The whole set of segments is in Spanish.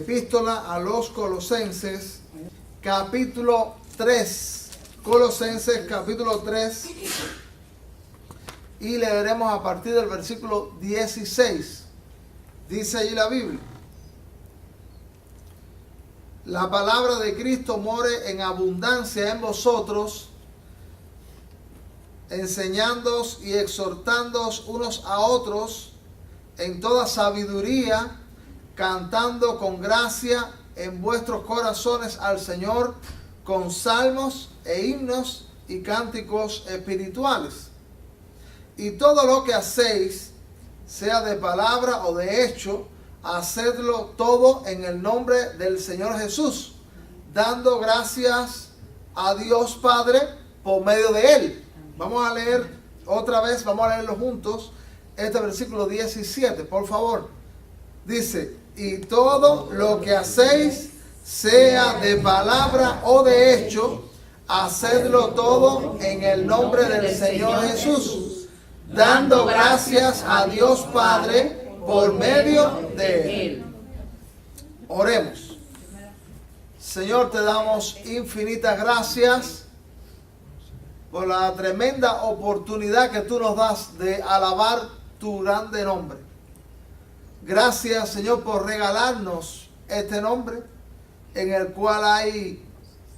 Epístola a los Colosenses, capítulo 3. Colosenses, capítulo 3. Y leeremos a partir del versículo 16. Dice allí la Biblia: la palabra de Cristo more en abundancia en vosotros, enseñándoos y exhortándoos unos a otros en toda sabiduría, cantando con gracia en vuestros corazones al Señor con salmos e himnos y cánticos espirituales. Y todo lo que hacéis, sea de palabra o de hecho, hacedlo todo en el nombre del Señor Jesús, dando gracias a Dios Padre por medio de Él. Vamos a leer otra vez, vamos a leerlo juntos, este versículo 17, por favor. Dice: y todo lo que hacéis, sea de palabra o de hecho, hacedlo todo en el nombre del Señor Jesús, dando gracias a Dios Padre por medio de Él. Oremos. Señor, te damos infinitas gracias por la tremenda oportunidad que tú nos das de alabar tu grande nombre. Gracias, Señor, por regalarnos este nombre en el cual hay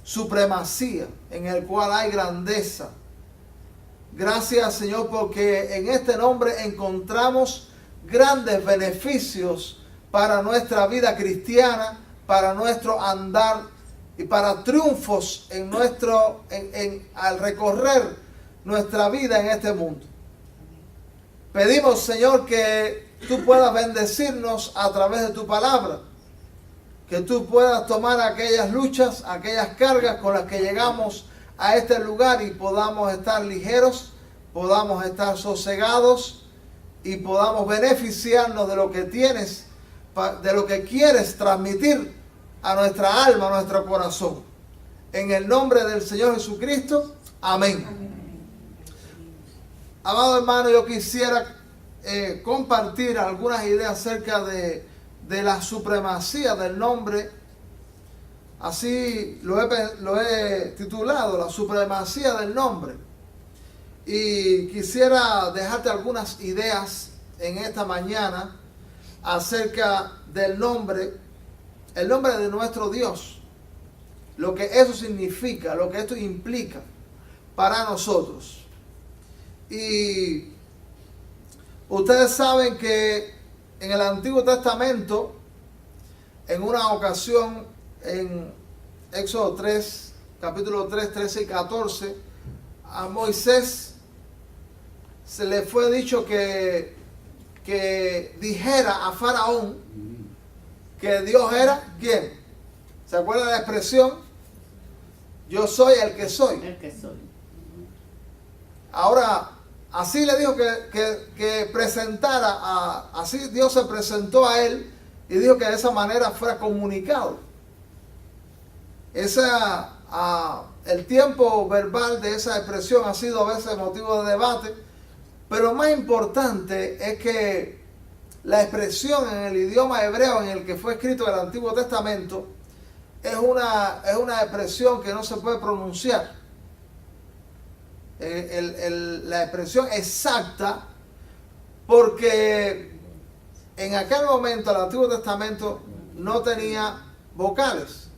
supremacía, en el cual hay grandeza. Gracias, Señor, porque en este nombre encontramos grandes beneficios para nuestra vida cristiana, para nuestro andar y para triunfos en al recorrer nuestra vida en este mundo. Pedimos, Señor, que tú puedas bendecirnos a través de tu palabra, que tú puedas tomar aquellas luchas, aquellas cargas con las que llegamos a este lugar y podamos estar ligeros, podamos estar sosegados y podamos beneficiarnos de lo que tienes, de lo que quieres transmitir a nuestra alma, a nuestro corazón. En el nombre del Señor Jesucristo, amén. Amén. Amado hermano, yo quisiera compartir algunas ideas acerca de la supremacía del nombre. Así lo he titulado, la supremacía del nombre. Y quisiera dejarte algunas ideas en esta mañana acerca del nombre, el nombre de nuestro Dios, lo que eso significa, lo que esto implica para nosotros. Y ustedes saben que en el Antiguo Testamento, en una ocasión, en Éxodo 3, capítulo 3, 13 y 14, a Moisés se le fue dicho que dijera a Faraón que Dios era ¿quién? ¿Se acuerdan de la expresión? Yo soy el que soy. El que soy. Ahora, así le dijo que presentara, así Dios se presentó a él y dijo que de esa manera fuera comunicado. El tiempo verbal de esa expresión ha sido a veces motivo de debate, pero más importante es que la expresión en el idioma hebreo en el que fue escrito el Antiguo Testamento es una expresión que no se puede pronunciar. La expresión exacta, porque en aquel momento el Antiguo Testamento no tenía vocales.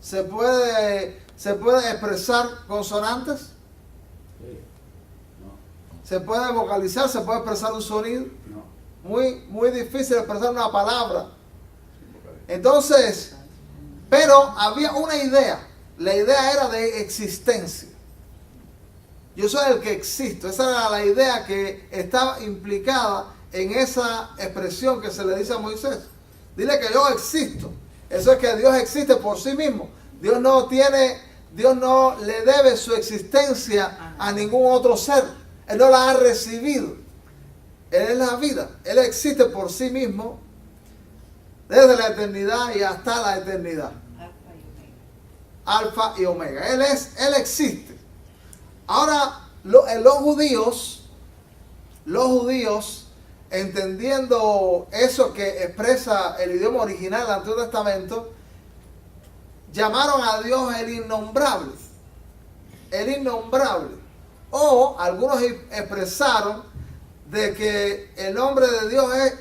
¿Se puede expresar consonantes? ¿Se puede vocalizar? ¿Se puede expresar un sonido? Muy difícil expresar una palabra. Entonces, pero había una idea. La idea era de existencia. Yo soy el que existo. Esa era la idea que estaba implicada en esa expresión que se le dice a Moisés. Dile que yo existo. Eso es que Dios existe por sí mismo. Dios no le debe su existencia a ningún otro ser. Él no la ha recibido. Él es la vida. Él existe por sí mismo desde la eternidad y hasta la eternidad. Alfa y Omega. Él existe. Ahora, los judíos entendiendo eso que expresa el idioma original del Antiguo Testamento, llamaron a Dios el innombrable. El innombrable. O algunos expresaron de que el nombre de Dios es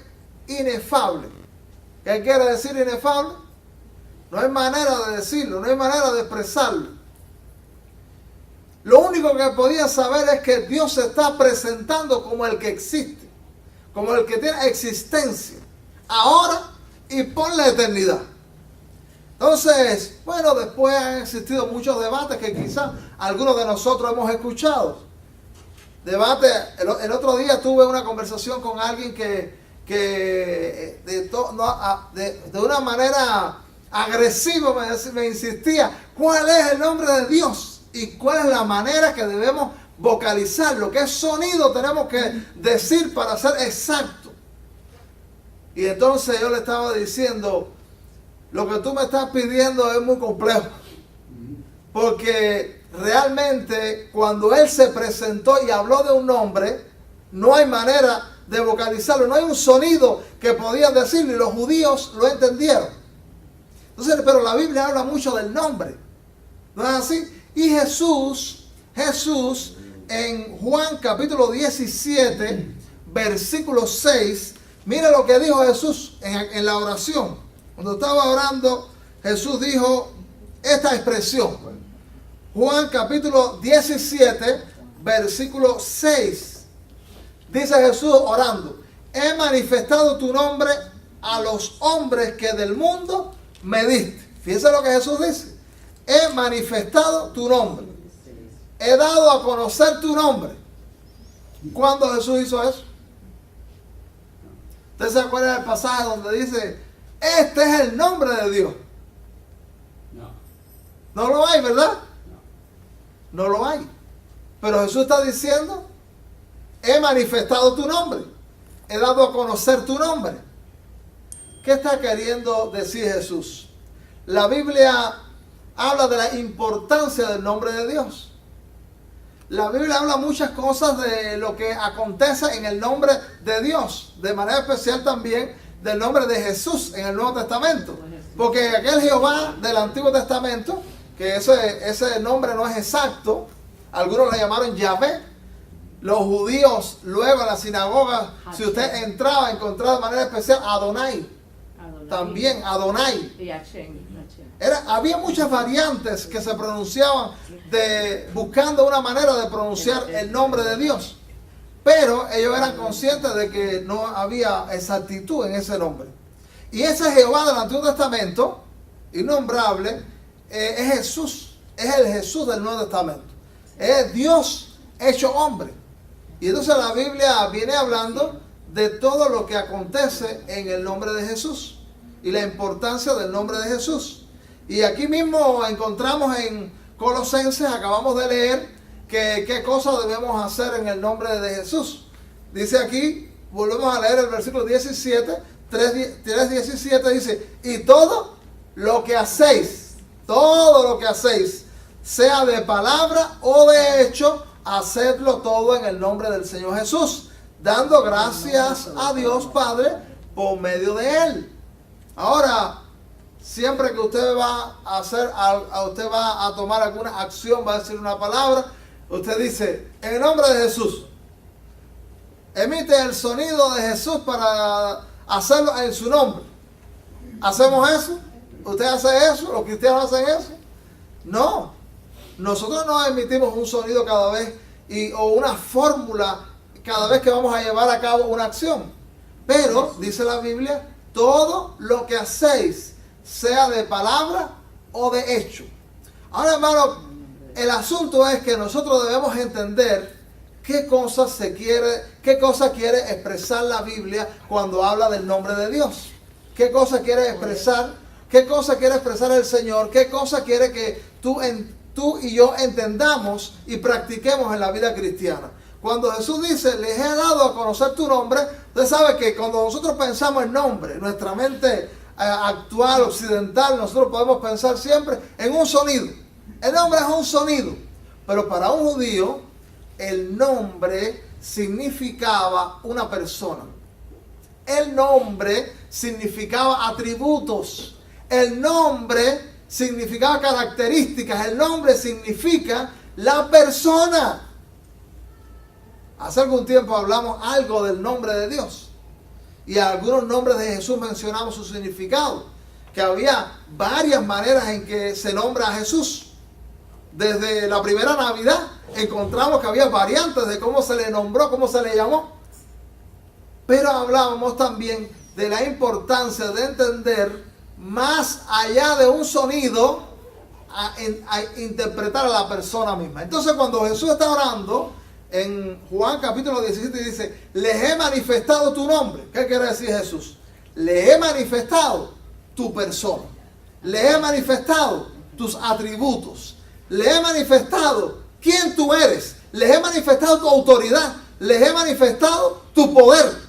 inefable. ¿Qué quiere decir inefable? No hay manera de decirlo, no hay manera de expresarlo. Lo único que podía saber es que Dios se está presentando como el que existe, como el que tiene existencia, ahora y por la eternidad. Entonces, bueno, después han existido muchos debates que quizás algunos de nosotros hemos escuchado. Debate, el otro día tuve una conversación con alguien que de una manera agresiva me insistía, ¿cuál es el nombre de Dios? ¿Y cuál es la manera que debemos vocalizarlo? ¿Qué sonido tenemos que decir para ser exacto? Y entonces yo le estaba diciendo, lo que tú me estás pidiendo es muy complejo. Porque realmente cuando Él se presentó y habló de un nombre, no hay manera de vocalizarlo, no hay un sonido que podían decirlo y los judíos lo entendieron. Entonces, pero la Biblia habla mucho del nombre, ¿no es así? Y Jesús en Juan capítulo 17, versículo 6, mira lo que dijo Jesús en la oración. Cuando estaba orando, Jesús dijo esta expresión. Juan capítulo 17, versículo 6. Dice Jesús orando, he manifestado tu nombre a los hombres que del mundo me diste. Fíjense lo que Jesús dice. He manifestado tu nombre. He dado a conocer tu nombre. ¿Cuándo Jesús hizo eso? ¿Usted se acuerda del pasaje donde dice, este es el nombre de Dios? No. No lo hay, ¿verdad? No lo hay. Pero Jesús está diciendo, he manifestado tu nombre. He dado a conocer tu nombre. ¿Qué está queriendo decir Jesús? La Biblia habla de la importancia del nombre de Dios. La Biblia habla muchas cosas de lo que acontece en el nombre de Dios. De manera especial también del nombre de Jesús en el Nuevo Testamento. Porque aquel Jehová del Antiguo Testamento, que ese nombre no es exacto, algunos le llamaron Yahvé. Los judíos luego en la sinagoga, si usted entraba, encontraba de manera especial Adonai. También Adonai. Había muchas variantes que se pronunciaban buscando una manera de pronunciar el nombre de Dios. Pero ellos eran conscientes de que no había exactitud en ese nombre. Y ese Jehová del Antiguo Testamento, innombrable, es Jesús. Es el Jesús del Nuevo Testamento. Es Dios hecho hombre. Y entonces la Biblia viene hablando de todo lo que acontece en el nombre de Jesús. Y la importancia del nombre de Jesús. Y aquí mismo encontramos en Colosenses, acabamos de leer, que qué cosas debemos hacer en el nombre de Jesús. Dice aquí, volvemos a leer el versículo 17, 3:17 dice, y todo lo que hacéis, sea de palabra o de hecho, hacedlo todo en el nombre del Señor Jesús, dando gracias a Dios Padre por medio de Él. Ahora, siempre que usted va a tomar alguna acción, va a decir una palabra, usted dice, en el nombre de Jesús. Emite el sonido de Jesús para hacerlo en su nombre. ¿Hacemos eso? ¿Usted hace eso? ¿Los cristianos hacen eso? No. Nosotros no emitimos un sonido cada vez o una fórmula cada vez que vamos a llevar a cabo una acción. Pero, dice la Biblia, todo lo que hacéis, sea de palabra o de hecho. Ahora, hermano, el asunto es que nosotros debemos entender qué cosa quiere expresar la Biblia cuando habla del nombre de Dios. ¿Qué cosa quiere expresar? ¿Qué cosa quiere expresar el Señor? ¿Qué cosa quiere que tú y yo entendamos y practiquemos en la vida cristiana? Cuando Jesús dice, les he dado a conocer tu nombre, usted sabe que cuando nosotros pensamos en nombre, nuestra mente actual, occidental, nosotros podemos pensar siempre en un sonido. El nombre es un sonido, pero para un judío el nombre significaba una persona. El nombre significaba atributos. El nombre significaba características. El nombre significa la persona. Hace algún tiempo hablamos algo del nombre de Dios. Y algunos nombres de Jesús mencionamos su significado. Que había varias maneras en que se nombra a Jesús. Desde la primera Navidad encontramos que había variantes de cómo se le nombró, cómo se le llamó. Pero hablábamos también de la importancia de entender más allá de un sonido a interpretar a la persona misma. Entonces cuando Jesús está orando en Juan capítulo 17 dice, les he manifestado tu nombre. ¿Qué quiere decir Jesús? Les he manifestado tu persona. Les he manifestado tus atributos. Les he manifestado quién tú eres. Les he manifestado tu autoridad. Les he manifestado tu poder.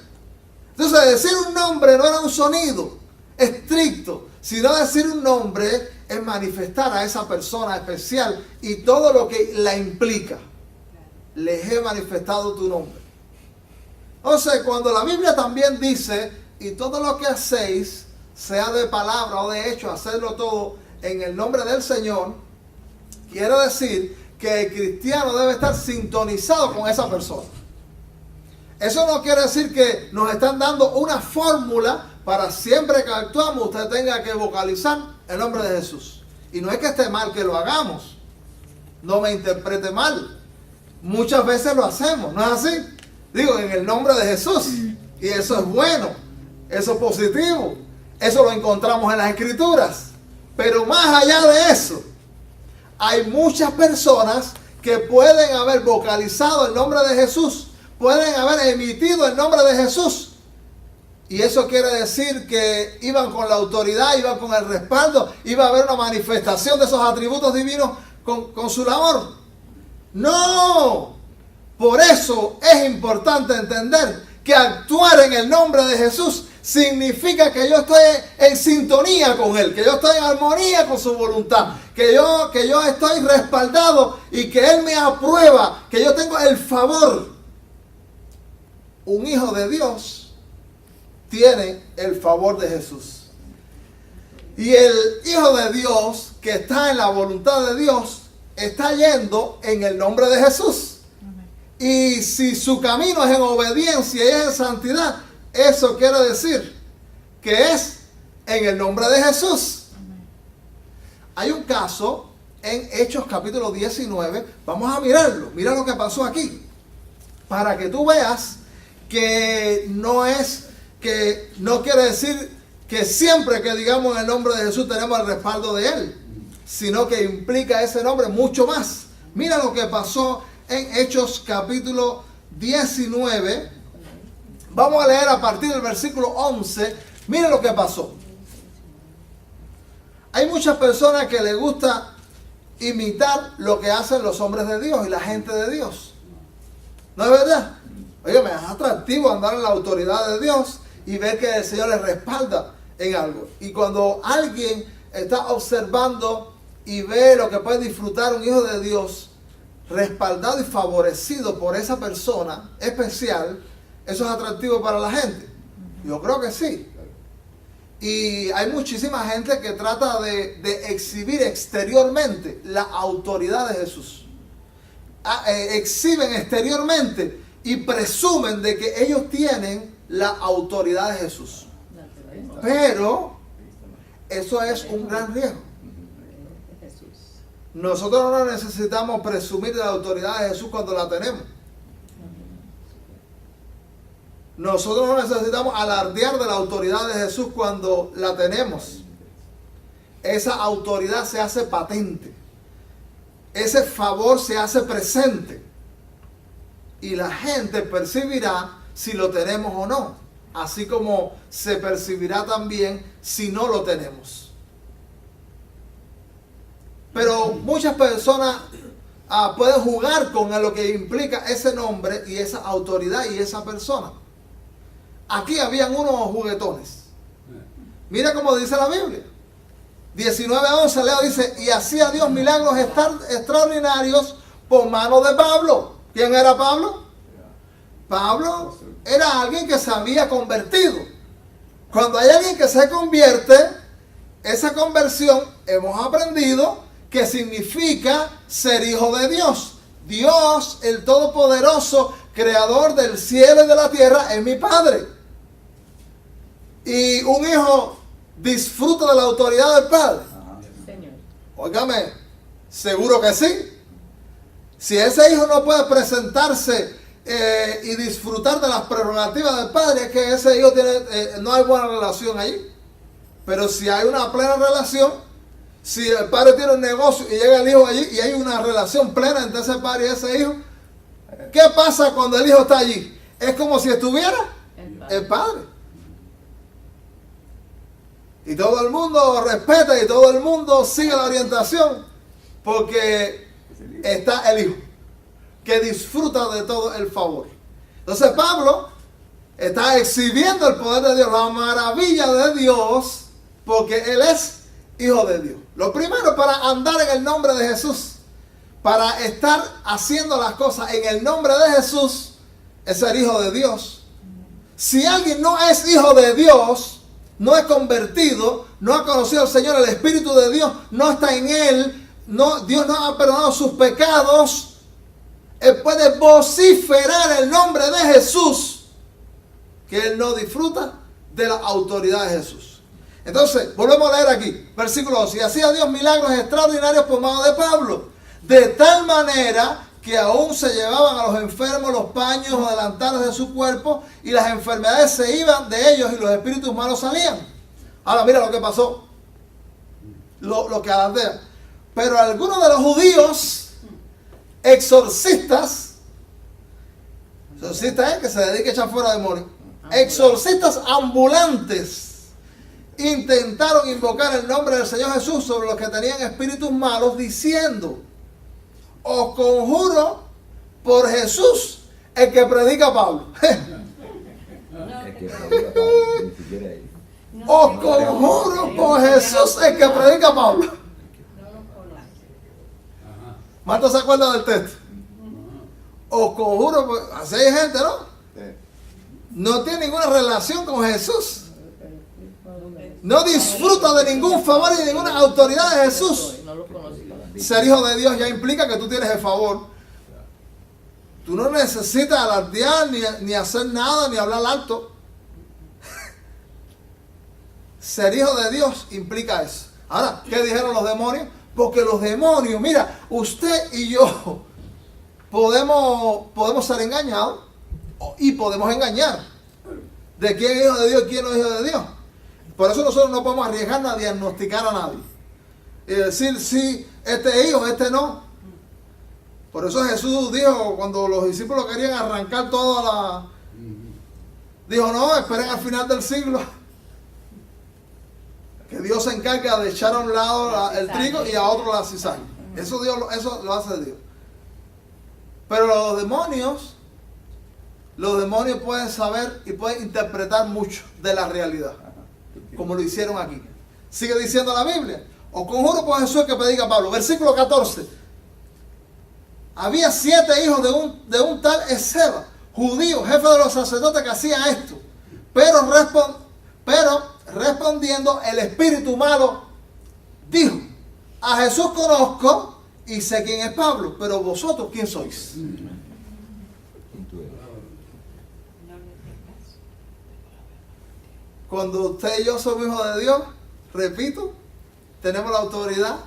Entonces decir un nombre no era un sonido estricto, sino decir un nombre es manifestar a esa persona especial y todo lo que la implica. Les he manifestado tu nombre. Entonces, cuando la Biblia también dice, y todo lo que hacéis, sea de palabra o de hecho, hacerlo todo en el nombre del Señor, quiere decir que el cristiano debe estar sintonizado con esa persona. Eso no quiere decir que nos están dando una fórmula para siempre que actuamos usted tenga que vocalizar el nombre de Jesús. Y no es que esté mal que lo hagamos. No me interprete mal. Muchas veces lo hacemos, ¿no es así? Digo, en el nombre de Jesús. Y eso es bueno. Eso es positivo. Eso lo encontramos en las Escrituras. Pero más allá de eso, hay muchas personas que pueden haber vocalizado el nombre de Jesús. Pueden haber emitido el nombre de Jesús. Y eso quiere decir que iban con la autoridad, iban con el respaldo, iba a haber una manifestación de esos atributos divinos con su labor. No. Por eso es importante entender que actuar en el nombre de Jesús significa que yo estoy en sintonía con Él, que yo estoy en armonía con su voluntad, que yo estoy respaldado y que Él me aprueba, que yo tengo el favor. Un hijo de Dios tiene el favor de Jesús. Y el hijo de Dios que está en la voluntad de Dios está yendo en el nombre de Jesús. Y si su camino es en obediencia y es en santidad, eso quiere decir que es en el nombre de Jesús. Hay un caso en Hechos capítulo 19. Vamos a mirarlo. Mira lo que pasó aquí. Para que tú veas que no quiere decir que siempre que digamos en el nombre de Jesús tenemos el respaldo de Él, sino que implica ese nombre mucho más. Mira lo que pasó en Hechos capítulo 19. Vamos a leer a partir del versículo 11. Mira lo que pasó. Hay muchas personas que les gusta imitar lo que hacen los hombres de Dios y la gente de Dios. ¿No es verdad? Oye, me es atractivo andar en la autoridad de Dios y ver que el Señor les respalda en algo. Y cuando alguien está observando y ve lo que puede disfrutar un hijo de Dios, respaldado y favorecido por esa persona especial, eso es atractivo para la gente. Yo creo que sí. Y hay muchísima gente que trata de exhibir exteriormente la autoridad de Jesús. Exhiben exteriormente y presumen de que ellos tienen la autoridad de Jesús. Pero eso es un gran riesgo. Nosotros no necesitamos presumir de la autoridad de Jesús cuando la tenemos. Nosotros no necesitamos alardear de la autoridad de Jesús cuando la tenemos. Esa autoridad se hace patente. Ese favor se hace presente. Y la gente percibirá si lo tenemos o no. Así como se percibirá también si no lo tenemos. Pero muchas personas pueden jugar con lo que implica ese nombre y esa autoridad y esa persona. Aquí habían unos juguetones. Mira cómo dice la Biblia. 19:11 Leo dice, y hacía Dios milagros extraordinarios por mano de Pablo. ¿Quién era Pablo? Pablo era alguien que se había convertido. Cuando hay alguien que se convierte, esa conversión hemos aprendido que significa ser hijo de Dios. Dios, el Todopoderoso, creador del cielo y de la tierra, es mi Padre. Y un hijo disfruta de la autoridad del Padre. Señor. Óigame, seguro que sí. Si ese hijo no puede presentarse y disfrutar de las prerrogativas del Padre, es que ese hijo no hay buena relación allí. Pero si hay una plena relación, si el padre tiene un negocio y llega el hijo allí y hay una relación plena entre ese padre y ese hijo, ¿qué pasa cuando el hijo está allí? Es como si estuviera el padre. Y todo el mundo respeta y todo el mundo sigue la orientación porque está el hijo que disfruta de todo el favor. Entonces Pablo está exhibiendo el poder de Dios, la maravilla de Dios, porque él es hijo de Dios. Lo primero, para andar en el nombre de Jesús, para estar haciendo las cosas en el nombre de Jesús, es ser hijo de Dios. Si alguien no es hijo de Dios, no es convertido, no ha conocido al Señor, el Espíritu de Dios no está en él, Dios no ha perdonado sus pecados, él puede vociferar el nombre de Jesús, que él no disfruta de la autoridad de Jesús. Entonces, volvemos a leer aquí, versículo 12. Y hacía Dios milagros extraordinarios por mano de Pablo, de tal manera que aún se llevaban a los enfermos los paños o delantales de su cuerpo, y las enfermedades se iban de ellos y los espíritus malos salían. Ahora mira lo que pasó, lo que alardea. Pero algunos de los judíos, exorcistas es que se dedica a echar fuera demonios, exorcistas ambulantes, intentaron invocar el nombre del Señor Jesús sobre los que tenían espíritus malos, diciendo: os conjuro por Jesús, el que predica Pablo. Os conjuro por Jesús, el que predica Pablo. ¿Marta se acuerda del texto? Os conjuro por... Así hay gente, ¿no? No tiene ninguna relación con Jesús. No disfruta de ningún favor y de ninguna autoridad de Jesús. Ser hijo de Dios ya implica que tú tienes el favor. Tú no necesitas alardear, ni hacer nada, ni hablar alto. Ser hijo de Dios implica eso. Ahora, ¿qué dijeron los demonios? Porque los demonios, mira, usted y yo podemos ser engañados y podemos engañar. ¿De quién es hijo de Dios y quién no es hijo de Dios? Por eso nosotros no podemos arriesgarnos a diagnosticar a nadie y decir, sí, este es hijo, este no. Por eso Jesús dijo, cuando los discípulos querían arrancar toda la... Dijo, no, esperen al final del siglo, que Dios se encarga de echar a un lado el trigo y a otro la cizaña. Eso lo hace Dios. Pero los demonios pueden saber y pueden interpretar mucho de la realidad, como lo hicieron aquí. Sigue diciendo la Biblia: os conjuro por Jesús que predica Pablo. Versículo 14. Había 7 hijos de un tal Esceva, judío, jefe de los sacerdotes, que hacía esto. Pero respondiendo, el espíritu malo dijo: a Jesús conozco y sé quién es Pablo, pero vosotros, ¿quién sois? Cuando usted y yo somos hijos de Dios, repito, tenemos la autoridad,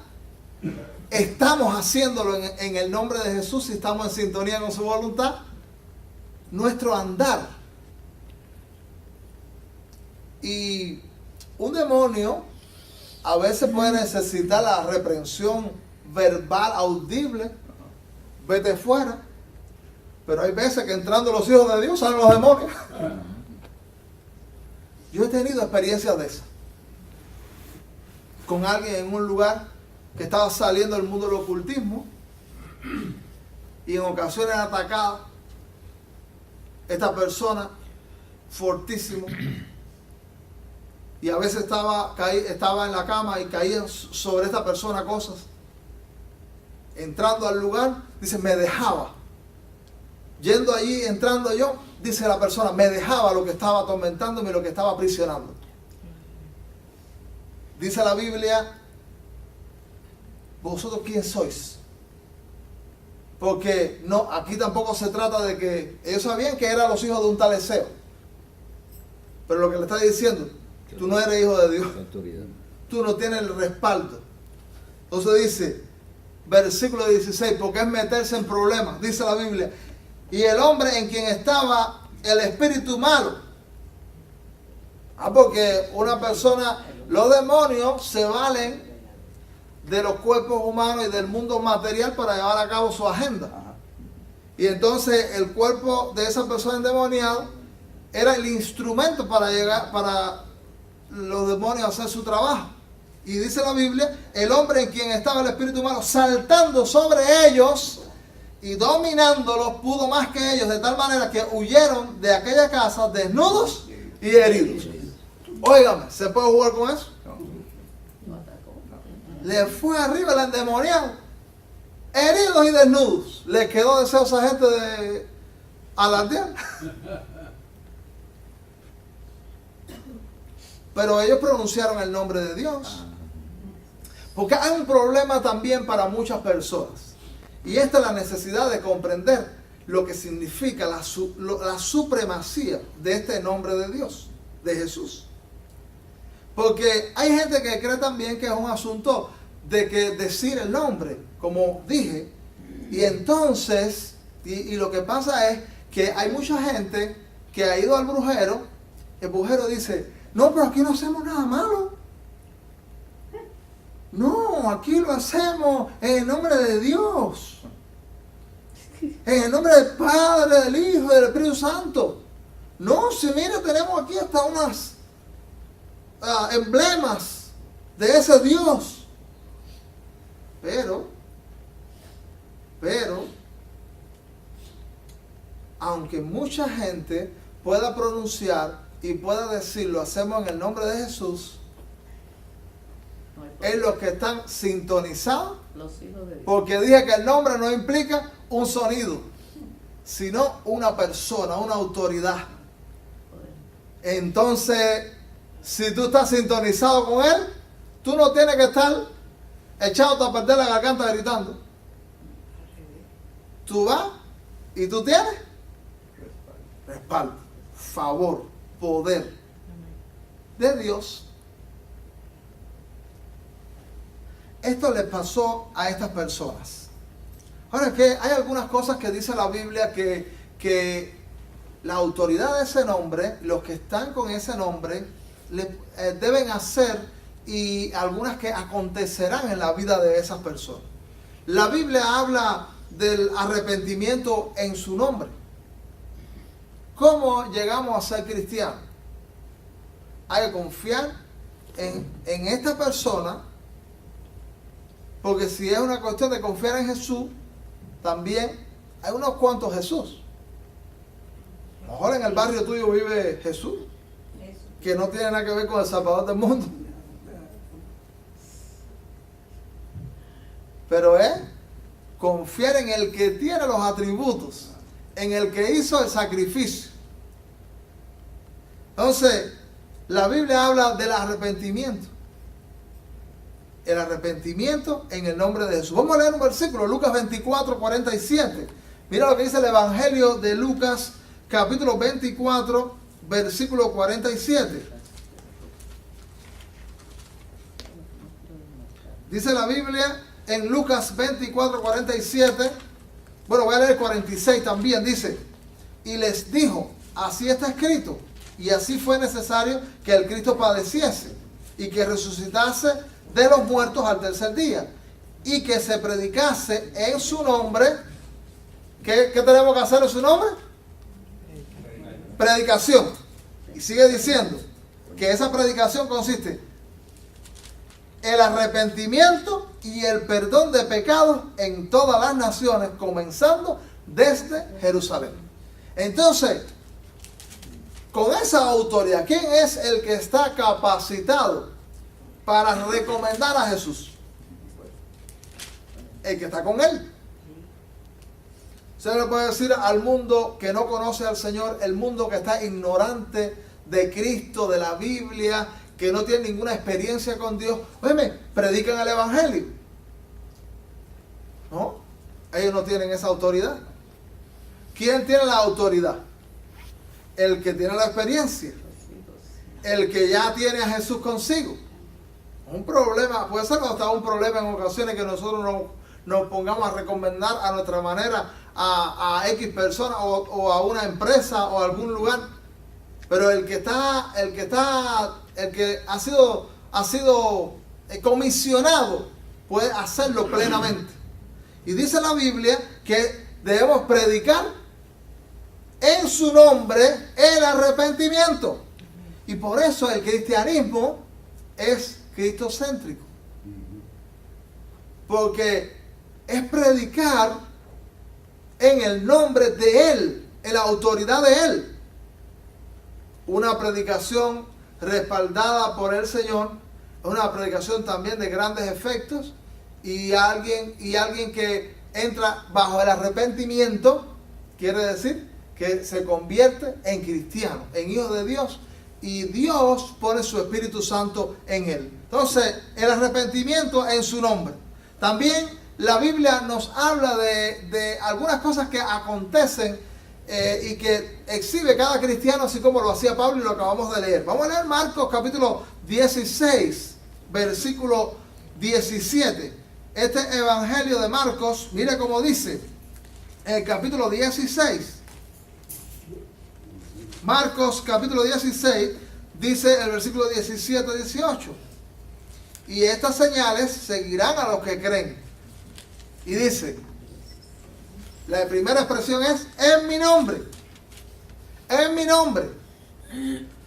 estamos haciéndolo en el nombre de Jesús, si estamos en sintonía con su voluntad, nuestro andar. Y un demonio a veces puede necesitar la reprensión verbal audible, vete fuera, pero hay veces que entrando los hijos de Dios salen los demonios. Yo he tenido experiencias de esas. Con alguien en un lugar que estaba saliendo del mundo del ocultismo y en ocasiones atacaba esta persona fortísimo, y a veces estaba en la cama y caían sobre esta persona cosas. Entrando al lugar, dice, me dejaba. Yendo allí, entrando yo, dice la persona, me dejaba lo que estaba atormentándome y lo que estaba aprisionando. Dice la Biblia, ¿vosotros quién sois? Porque no, aquí tampoco se trata de que ellos sabían que eran los hijos de un tal Eseo. Pero lo que le está diciendo, tú no eres hijo de Dios. Tú no tienes el respaldo. Entonces dice, versículo 16, porque es meterse en problemas, dice la Biblia. Y el hombre en quien estaba el espíritu malo. Porque una persona, los demonios se valen de los cuerpos humanos y del mundo material para llevar a cabo su agenda. Y entonces el cuerpo de esa persona endemoniada era el instrumento para los demonios a hacer su trabajo. Y dice la Biblia, el hombre en quien estaba el espíritu malo saltando sobre ellos y dominándolos pudo más que ellos, de tal manera que huyeron de aquella casa desnudos y heridos. Óigame, ¿se puede jugar con eso? Le fue arriba el endemoniado, heridos y desnudos. Le quedó deseo a esa gente de alardear. Pero ellos pronunciaron el nombre de Dios. Porque hay un problema también para muchas personas. Y esta es la necesidad de comprender lo que significa la supremacía de este nombre de Dios, de Jesús. Porque hay gente que cree también que es un asunto de que decir el nombre, como dije. Y entonces, y lo que pasa es que hay mucha gente que ha ido al brujero. El brujero dice, no, pero aquí no hacemos nada malo. No, aquí lo hacemos en el nombre de Dios. En el nombre del Padre, del Hijo y del Espíritu Santo. No, si mira, tenemos aquí hasta unas emblemas de ese Dios. Pero, aunque mucha gente pueda pronunciar y pueda decir, lo hacemos en el nombre de Jesús, es los que están sintonizados, porque dije que el nombre no implica un sonido, sino una persona, una autoridad. Entonces, si tú estás sintonizado con Él, tú no tienes que estar echándote a perder la garganta gritando. Tú vas y tú tienes respaldo, favor, poder de Dios. Esto le pasó a estas personas. Ahora es que hay algunas cosas que dice la Biblia que la autoridad de ese nombre, los que están con ese nombre, deben hacer, y algunas que acontecerán en la vida de esas personas. La Biblia habla del arrepentimiento en su nombre. ¿Cómo llegamos a ser cristianos? Hay que confiar en esta persona, porque si es una cuestión de confiar en Jesús, también hay unos cuantos Jesús. A lo mejor en el barrio tuyo vive Jesús, que no tiene nada que ver con el Salvador del mundo. Pero es confiar en el que tiene los atributos, en el que hizo el sacrificio. Entonces, la Biblia habla del arrepentimiento. El arrepentimiento en el nombre de Jesús. Vamos a leer un versículo, Lucas 24, 47. Mira lo que dice el Evangelio de Lucas, capítulo 24, versículo 47. Dice la Biblia en Lucas 24, 47. Bueno, voy a leer 46 también. Dice, y les dijo, así está escrito, y así fue necesario que el Cristo padeciese y que resucitase de los muertos al tercer día, y que se predicase en su nombre. ¿Qué tenemos que hacer en su nombre? Predicación. Y sigue diciendo que esa predicación consiste el arrepentimiento y el perdón de pecados en todas las naciones, comenzando desde Jerusalén. Entonces, con esa autoridad, ¿quién es el que está capacitado para recomendar a Jesús? El que está con Él. Se le puede decir al mundo que no conoce al Señor, el mundo que está ignorante de Cristo, de la Biblia, que no tiene ninguna experiencia con Dios. Óyeme, predican el Evangelio. ¿No? Ellos no tienen esa autoridad. ¿Quién tiene la autoridad? El que tiene la experiencia. El que ya tiene a Jesús consigo. Un problema, puede ser hasta un problema en ocasiones que nosotros nos pongamos a recomendar a nuestra manera a X persona o a una empresa o a algún lugar, pero el que ha sido comisionado puede hacerlo plenamente. Y dice la Biblia que debemos predicar en su nombre el arrepentimiento. Y por eso el cristianismo es cristocéntrico, porque es predicar en el nombre de Él, en la autoridad de Él. Una predicación respaldada por el Señor, una predicación también de grandes efectos, y alguien que entra bajo el arrepentimiento, quiere decir que se convierte en cristiano, en hijo de Dios, y Dios pone su Espíritu Santo en él. Entonces, el arrepentimiento en su nombre. También la Biblia nos habla de algunas cosas que acontecen y que exhibe cada cristiano, así como lo hacía Pablo y lo acabamos de leer. Vamos a leer Marcos capítulo 16, versículo 17. Este evangelio de Marcos, mire cómo dice, en el capítulo 16. Marcos capítulo 16, dice el versículo 17-18. Y estas señales seguirán a los que creen. Y dice, la primera expresión es en mi nombre. En mi nombre.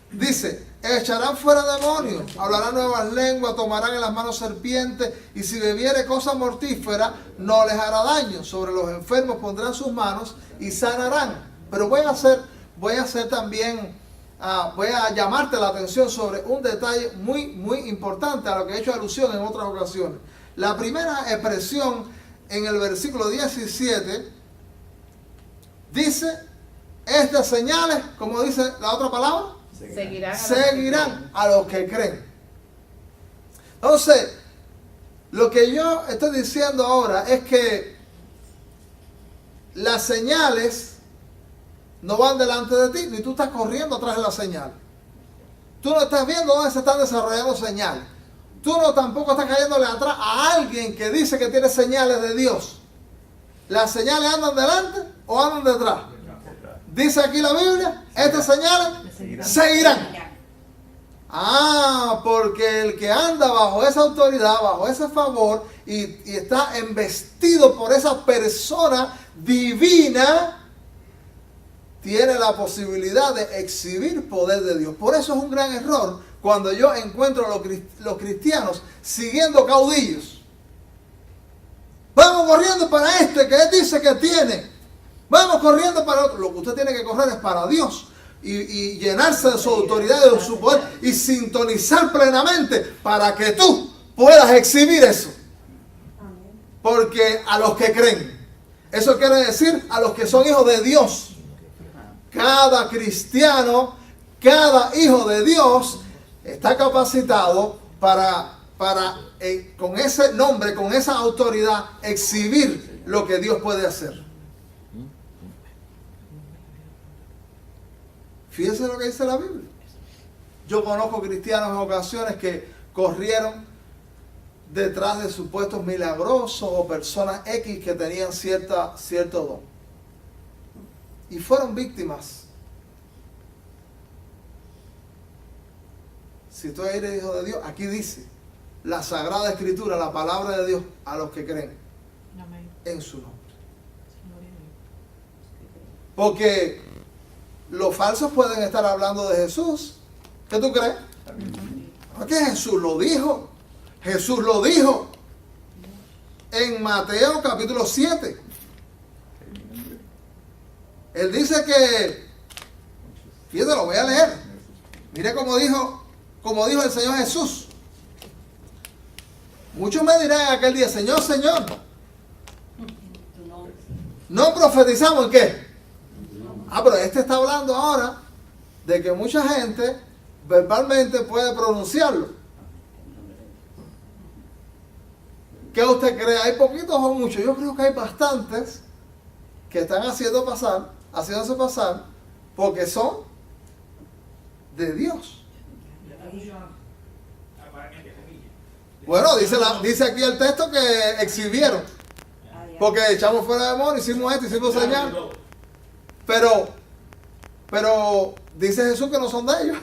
Dice, echarán fuera demonios, hablarán nuevas lenguas, tomarán en las manos serpientes, y si bebiere cosa mortífera, no les hará daño. Sobre los enfermos pondrán sus manos y sanarán. Pero voy a hacer también, voy a llamarte la atención sobre un detalle muy, muy importante a lo que he hecho alusión en otras ocasiones. La primera expresión en el versículo 17 dice, estas señales, como dice la otra palabra, seguirán a los que creen. Entonces, lo que yo estoy diciendo ahora es que las señales no van delante de ti, ni tú estás corriendo atrás de la señal. Tú no estás viendo dónde se están desarrollando señales. Tú no tampoco estás cayéndole atrás a alguien que dice que tiene señales de Dios. ¿Las señales andan delante o andan detrás? Dice aquí la Biblia, estas señales seguirán. Porque el que anda bajo esa autoridad, bajo ese favor, y está embestido por esa persona divina, tiene la posibilidad de exhibir poder de Dios. Por eso es un gran error cuando yo encuentro a los cristianos siguiendo caudillos. Vamos corriendo para este que él dice que tiene. Vamos corriendo para otro. Lo que usted tiene que correr es para Dios. Y llenarse de su autoridad y de su poder. Y sintonizar plenamente para que tú puedas exhibir eso. Porque a los que creen. Eso quiere decir a los que son hijos de Dios. Cada cristiano, cada hijo de Dios está capacitado para con ese nombre, con esa autoridad, exhibir lo que Dios puede hacer. Fíjense lo que dice la Biblia. Yo conozco cristianos en ocasiones que corrieron detrás de supuestos milagrosos o personas X que tenían cierto don. Y fueron víctimas. Si tú eres hijo de Dios, aquí dice la Sagrada Escritura, la palabra de Dios, a los que creen en su nombre. Porque los falsos pueden estar hablando de Jesús. ¿Qué tú crees? Porque Jesús lo dijo. Jesús lo dijo en Mateo capítulo 7. Él dice que, fíjate, lo voy a leer. Mire cómo dijo el Señor Jesús. Muchos me dirán en aquel día, Señor, Señor, No profetizamos en qué. Pero este está hablando ahora de que mucha gente verbalmente puede pronunciarlo. ¿Qué usted cree? ¿Hay poquitos o muchos? Yo creo que hay bastantes que están haciéndose pasar porque son de Dios. Bueno, dice aquí el texto que exhibieron. Porque echamos fuera demonios, hicimos esto, hicimos señal. Pero dice Jesús que no son de ellos.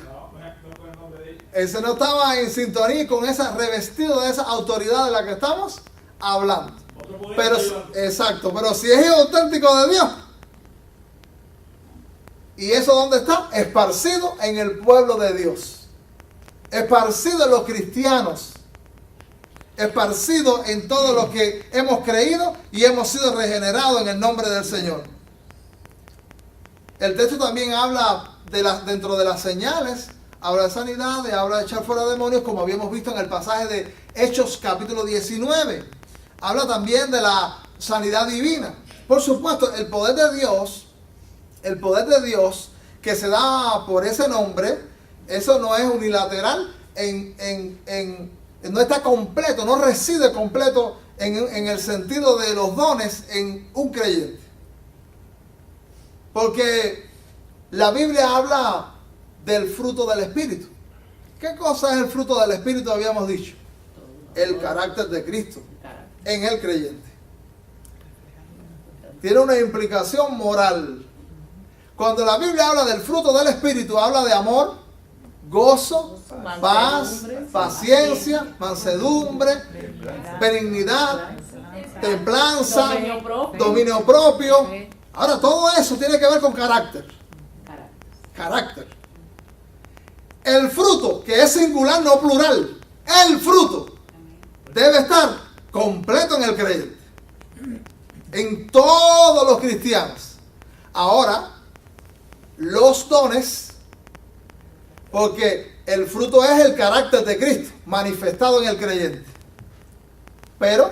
Ese no estaba en sintonía con esa revestido de esa autoridad de la que estamos hablando. Pero, exacto, pero si es auténtico de Dios. ¿Y eso dónde está? Esparcido en el pueblo de Dios. Esparcido en los cristianos. Esparcido en todos los que hemos creído y hemos sido regenerados en el nombre del Señor. El texto también habla dentro de las señales, habla de sanidad, habla de echar fuera demonios, como habíamos visto en el pasaje de Hechos capítulo 19. Habla también de la sanidad divina. Por supuesto, el poder de Dios que se da por ese nombre, eso no es unilateral, no está completo, no reside completo en el sentido de los dones en un creyente. Porque la Biblia habla del fruto del Espíritu. ¿Qué cosa es el fruto del Espíritu? Habíamos dicho. El carácter de Cristo en el creyente. Tiene una implicación moral. Cuando la Biblia habla del fruto del Espíritu, habla de amor, gozo, paz, paciencia, mansedumbre, benignidad, templanza, dominio propio. Ahora, todo eso tiene que ver con carácter. Carácter. El fruto, que es singular, no plural, el fruto debe estar completo en el creyente. En todos los cristianos. Ahora, los dones, porque el fruto es el carácter de Cristo manifestado en el creyente. Pero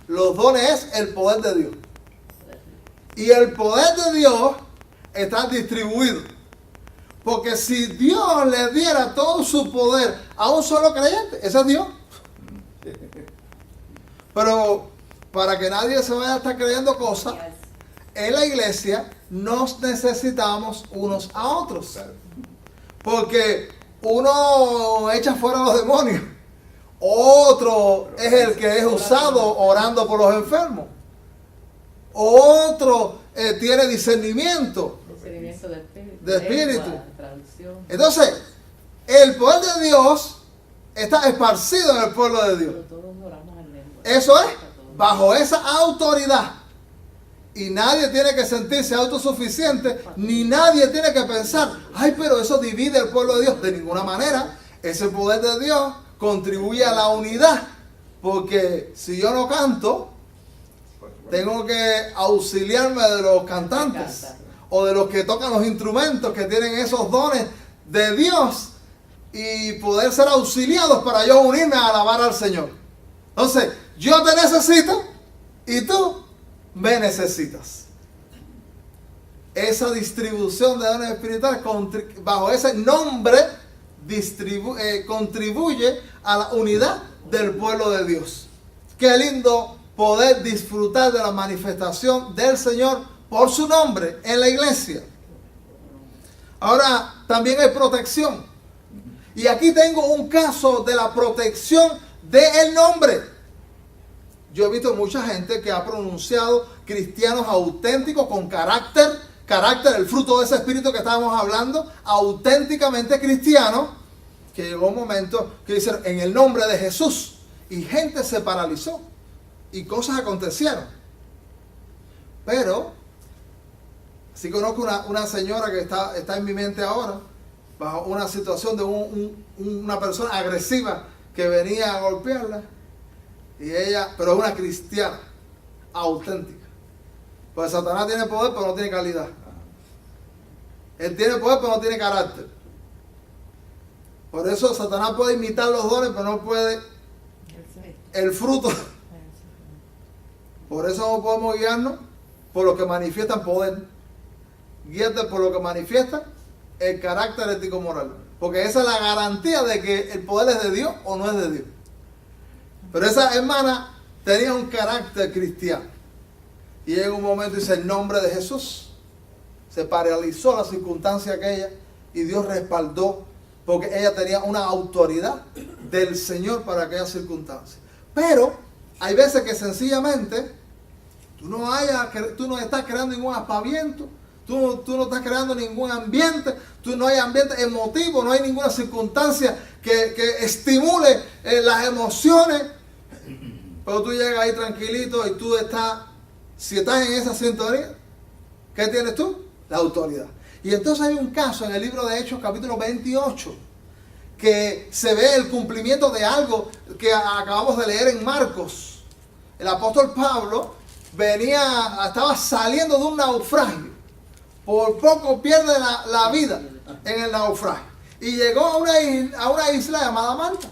los dones es el poder de Dios. Y el poder de Dios está distribuido. Porque si Dios le diera todo su poder a un solo creyente, ese es Dios. Pero para que nadie se vaya a estar creyendo cosas, en la iglesia nos necesitamos unos a otros. Porque uno echa fuera a los demonios. Otro es el que es usado orando por los enfermos. Otro tiene discernimiento de espíritu. Entonces, el poder de Dios está esparcido en el pueblo de Dios. Eso es bajo esa autoridad. Y nadie tiene que sentirse autosuficiente, ni nadie tiene que pensar, ay, pero eso divide el pueblo de Dios. De ninguna manera. Ese poder de Dios contribuye a la unidad. Porque si yo no canto, tengo que auxiliarme de los cantantes o de los que tocan los instrumentos que tienen esos dones de Dios y poder ser auxiliados para yo unirme a alabar al Señor. Entonces, yo te necesito y tú me necesitas. Esa distribución de dones espirituales bajo ese nombre contribuye a la unidad del pueblo de Dios. Qué lindo poder disfrutar de la manifestación del Señor por su nombre en la iglesia. Ahora, también hay protección. Y aquí tengo un caso de la protección del nombre. Yo he visto mucha gente que ha pronunciado cristianos auténticos con carácter, el fruto de ese espíritu que estábamos hablando, auténticamente cristianos, que llegó un momento que dicen en el nombre de Jesús y gente se paralizó y cosas acontecieron. Pero sí conozco una señora que está en mi mente ahora, bajo una situación de una persona agresiva que venía a golpearla. Y ella, pero es una cristiana auténtica. Pues Satanás tiene poder, pero no tiene calidad. Él tiene poder, pero no tiene carácter. Por eso Satanás puede imitar los dones, pero no puede el fruto. Por eso no podemos guiarnos por lo que manifiestan poder. Guíate por lo que manifiesta el carácter ético-moral. Porque esa es la garantía de que el poder es de Dios o no es de Dios. Pero esa hermana tenía un carácter cristiano. Y llega un momento y dice el nombre de Jesús. Se paralizó la circunstancia aquella y Dios respaldó porque ella tenía una autoridad del Señor para aquella circunstancia. Pero hay veces que sencillamente tú no estás creando ningún aspaviento, tú no estás creando ningún ambiente, no hay ambiente emotivo, no hay ninguna circunstancia que estimule las emociones, pero tú llegas ahí tranquilito y tú si estás en esa sintonía, ¿qué tienes tú? La autoridad. Y entonces hay un caso en el libro de Hechos, capítulo 28, que se ve el cumplimiento de algo que acabamos de leer en Marcos. El apóstol Pablo estaba saliendo de un naufragio. Por poco pierde la vida en el naufragio. Y llegó a una isla llamada Malta.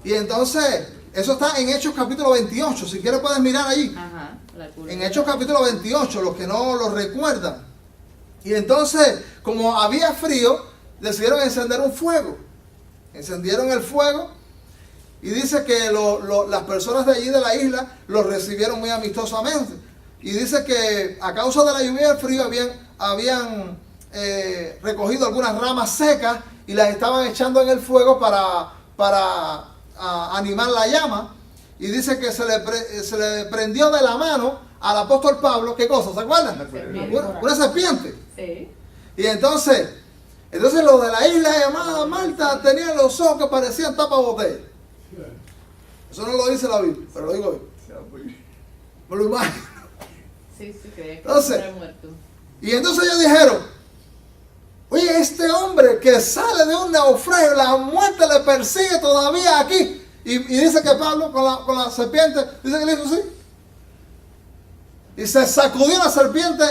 Y entonces, eso está en Hechos capítulo 28. Si quieres puedes mirar allí. Ajá, en Hechos capítulo 28, los que no lo recuerdan. Y entonces, como había frío, decidieron encender un fuego. Encendieron el fuego. Y dice que las personas de allí de la isla lo recibieron muy amistosamente. Y dice que a causa de la lluvia y el frío habían recogido algunas ramas secas y las estaban echando en el fuego para animar la llama. Y dice que se le prendió de la mano al apóstol Pablo, ¿qué cosa? ¿Se acuerdan? Una serpiente. Sí. Y entonces los de la isla llamada Malta tenían los ojos que parecían tapabotella. Eso no lo dice la Biblia, pero lo digo yo. Me lo imagino. Sí, creía que Entonces, era muerto. Y entonces ellos dijeron, oye, este hombre que sale de un naufragio, la muerte le persigue todavía aquí. Y dice que Pablo con la serpiente, dice que le hizo así. Y se sacudió la serpiente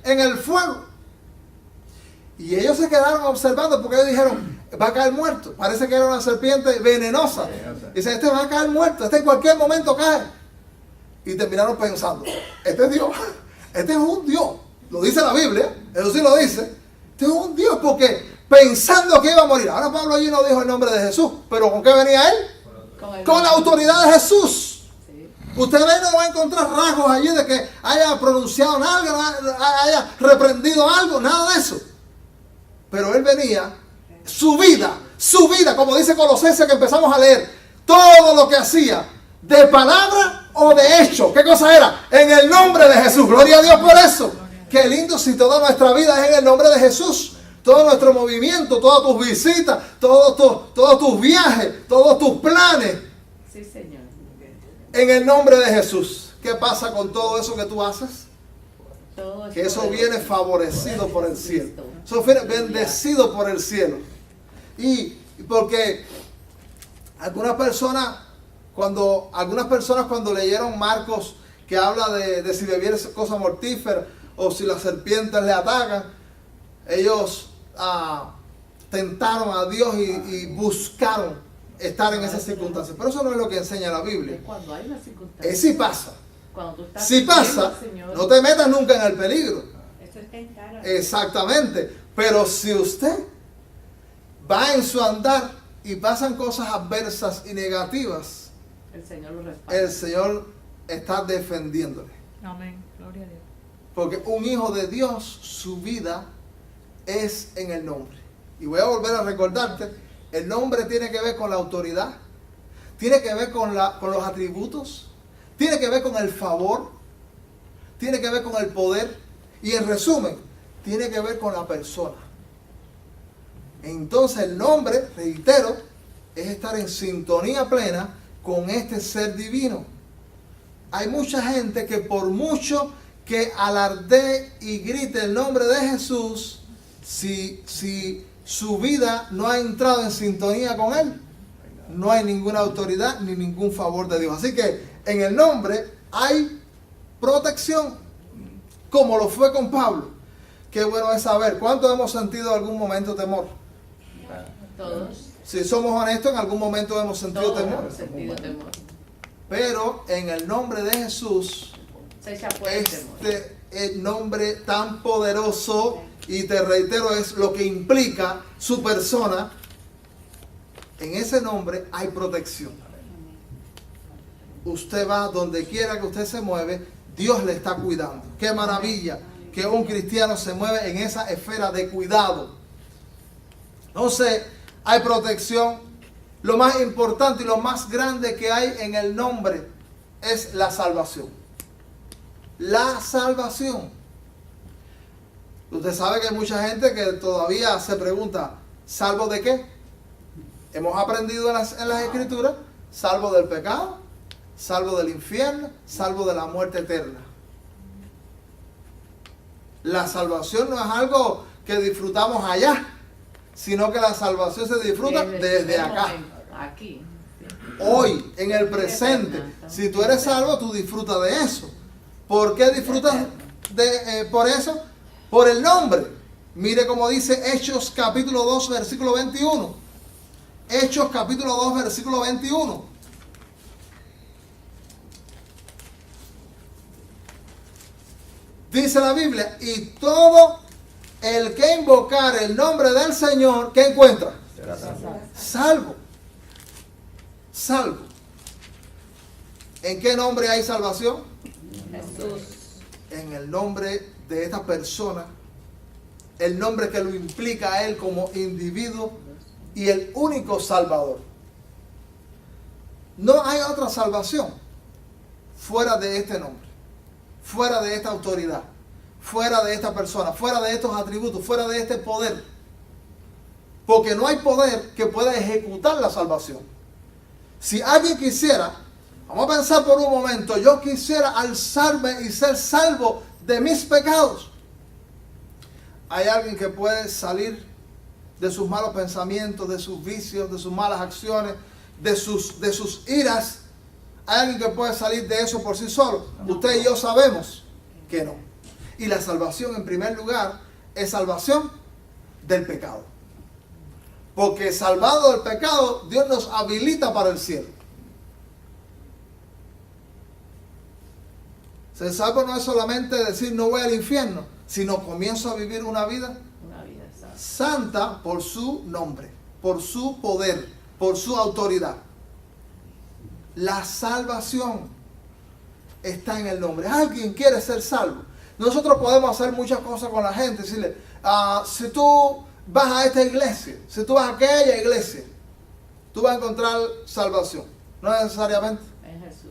en el fuego. Y ellos se quedaron observando porque ellos dijeron, va a caer muerto. Parece que era una serpiente venenosa. Dice, este va a caer muerto, este en cualquier momento cae. Y terminaron pensando, este es Dios, este es un Dios. Lo dice la Biblia, eso sí lo dice. Este es un Dios porque pensando que iba a morir. Ahora Pablo allí no dijo el nombre de Jesús, pero ¿con qué venía él? Con la autoridad de Jesús. Sí. Usted no va a encontrar rasgos allí de que haya pronunciado algo, haya reprendido algo, nada de eso. Pero él venía, su vida, como dice Colosenses que empezamos a leer, todo lo que hacía, de palabra o de hecho, ¿qué cosa era? En el nombre de Jesús, gloria a Dios por eso. Qué lindo si toda nuestra vida es en el nombre de Jesús. Todo nuestro movimiento, todas tus visitas, todos tus viajes, todos tus planes. Sí, Señor. En el nombre de Jesús. ¿Qué pasa con todo eso que tú haces? Todo que eso viene favorecido por el cielo. Eso viene bendecido por el cielo. Y porque algunas personas cuando leyeron Marcos, que habla de si bebieres cosas mortíferas o si las serpientes le atacan, ellos tentaron a Dios y buscaron estar en esas circunstancias. Pero eso no es lo que enseña la Biblia. Cuando hay una circunstancia. Sí pasa. Cuando tú estás si pasa, Señor, no te metas nunca en el peligro. Eso está en cara. Exactamente. Pero si usted va en su andar y pasan cosas adversas y negativas, el Señor lo respalda. El Señor está defendiéndole. Amén. Gloria a Dios. Porque un hijo de Dios, su vida es en el nombre. Y voy a volver a recordarte, el nombre tiene que ver con la autoridad, tiene que ver con los atributos, tiene que ver con el favor, tiene que ver con el poder y en resumen, tiene que ver con la persona. Entonces el nombre, reitero, es estar en sintonía plena con este ser divino. Hay mucha gente que por mucho que alardee y grite el nombre de Jesús, si su vida no ha entrado en sintonía con él, no hay ninguna autoridad ni ningún favor de Dios. Así que en el nombre hay protección, como lo fue con Pablo. Qué bueno es saber, ¿cuántos hemos sentido en algún momento temor? Todos. Si somos honestos, en algún momento hemos sentido Todos temor. hemos sentido temor. Pero en el nombre de Jesús Se echa fuera el temor. el nombre tan poderoso, y te reitero, es lo que implica su persona. En ese nombre hay protección. Usted va donde quiera que usted se mueve, Dios le está cuidando. Qué maravilla que un cristiano se mueve en esa esfera de cuidado. Entonces, hay protección. Lo más importante y lo más grande que hay en el nombre es la salvación. La salvación. Usted sabe que hay mucha gente que todavía se pregunta, ¿salvo de qué? Hemos aprendido en las Escrituras, salvo del pecado, salvo del infierno, salvo de la muerte eterna. La salvación no es algo que disfrutamos allá, sino que la salvación se disfruta desde acá. Aquí. Hoy, en el presente. Si tú eres salvo, tú disfrutas de eso. ¿Por qué disfrutas por eso? Por el nombre. Mire cómo dice Hechos capítulo 2, versículo 21. Hechos capítulo 2, versículo 21. Dice la Biblia, y todo el que invocar el nombre del Señor, ¿qué encuentra? Salvo. Salvo. ¿En qué nombre hay salvación? Jesús. En el nombre de esta persona, el nombre que lo implica a él como individuo y el único Salvador. No hay otra salvación fuera de este nombre, fuera de esta autoridad, fuera de esta persona, fuera de estos atributos, fuera de este poder. Porque no hay poder que pueda ejecutar la salvación. Si alguien quisiera, vamos a pensar por un momento, yo quisiera alzarme y ser salvo de mis pecados. Hay alguien que puede salir de sus malos pensamientos, de sus vicios, de sus malas acciones, de sus iras. Hay alguien que puede salir de eso por sí solo. Usted y yo sabemos que no. Y la salvación, en primer lugar, es salvación del pecado. Porque salvado del pecado, Dios nos habilita para el cielo. Ser salvo no es solamente decir no voy al infierno, sino comienzo a vivir una vida santa por su nombre, por su poder, por su autoridad. La salvación está en el nombre. Alguien quiere ser salvo. Nosotros podemos hacer muchas cosas con la gente. Decirle, si tú vas a esta iglesia, si tú vas a aquella iglesia, tú vas a encontrar salvación. No necesariamente. En Jesús.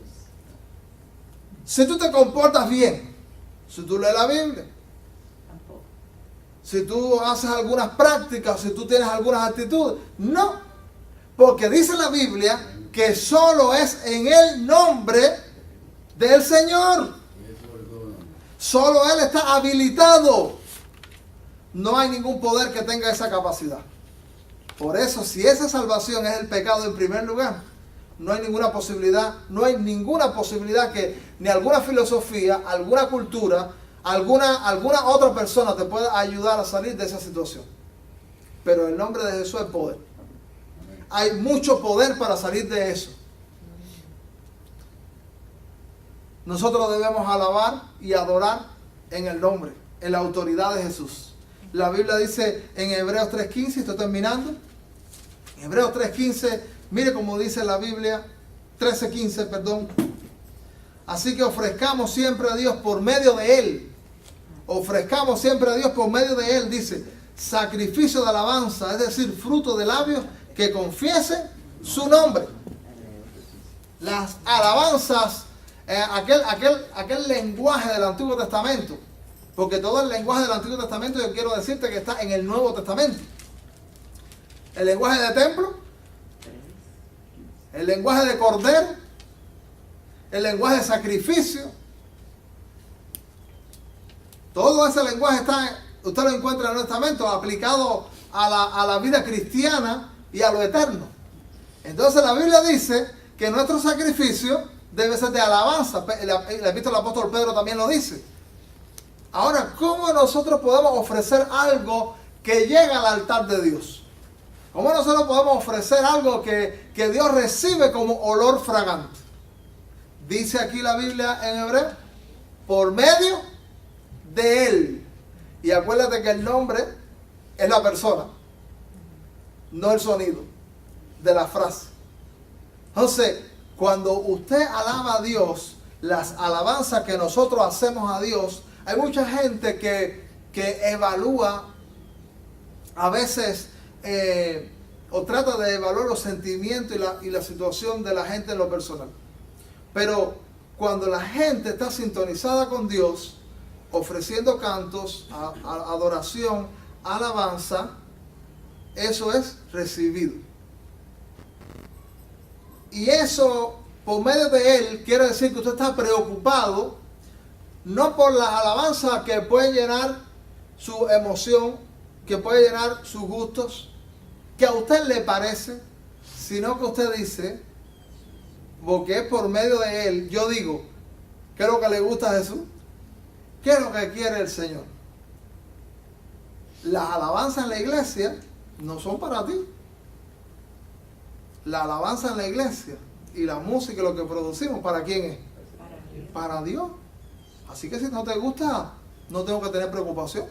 Si tú te comportas bien, si tú lees la Biblia, Tampoco. si tú haces algunas prácticas, si tú tienes algunas actitudes, no. Porque dice la Biblia que solo es en el nombre del Señor. Solo Él está habilitado. No hay ningún poder que tenga esa capacidad. Por eso, si esa salvación es el pecado en primer lugar, no hay ninguna posibilidad que ni alguna filosofía, alguna cultura, alguna otra persona te pueda ayudar a salir de esa situación. Pero el nombre de Jesús es poder. Hay mucho poder para salir de eso. Nosotros debemos alabar y adorar en el nombre, en la autoridad de Jesús. La Biblia dice en Hebreos 3:15, estoy terminando. En Hebreos 3:15, mire cómo dice la Biblia, 13:15, perdón. Así que ofrezcamos siempre a Dios por medio de Él. Ofrezcamos siempre a Dios por medio de Él, dice, sacrificio de alabanza, es decir, fruto de labios que confiesen su nombre. Las alabanzas, aquel lenguaje del Antiguo Testamento, porque todo el lenguaje del Antiguo Testamento yo quiero decirte que está en el Nuevo Testamento. El lenguaje de templo, el lenguaje de cordero, el lenguaje de sacrificio, todo ese lenguaje usted lo encuentra en el Nuevo Testamento aplicado a la vida cristiana y a lo eterno. Entonces la Biblia dice que nuestro sacrificio debe ser de alabanza. El apóstol Pedro también lo dice. Ahora, ¿cómo nosotros podemos ofrecer algo que llega al altar de Dios? ¿Cómo nosotros podemos ofrecer algo que Dios recibe como olor fragante? Dice aquí la Biblia en Hebreo por medio de Él. Y acuérdate que el nombre es la persona, no el sonido de la frase. Entonces, cuando usted alaba a Dios, las alabanzas que nosotros hacemos a Dios, hay mucha gente que evalúa a veces o trata de evaluar los sentimientos y la situación de la gente en lo personal. Pero cuando la gente está sintonizada con Dios, ofreciendo cantos, adoración, alabanza, eso es recibido. Y eso, por medio de Él, quiere decir que usted está preocupado, no por las alabanzas que pueden llenar su emoción, que puede llenar sus gustos, que a usted le parece, sino que usted dice, porque es por medio de Él, yo digo, ¿qué es lo que le gusta a Jesús? ¿Qué es lo que quiere el Señor? Las alabanzas en la iglesia no son para ti. La alabanza en la iglesia y la música, lo que producimos, ¿para quién es? Para Dios. Así que si no te gusta, no tengo que tener preocupación.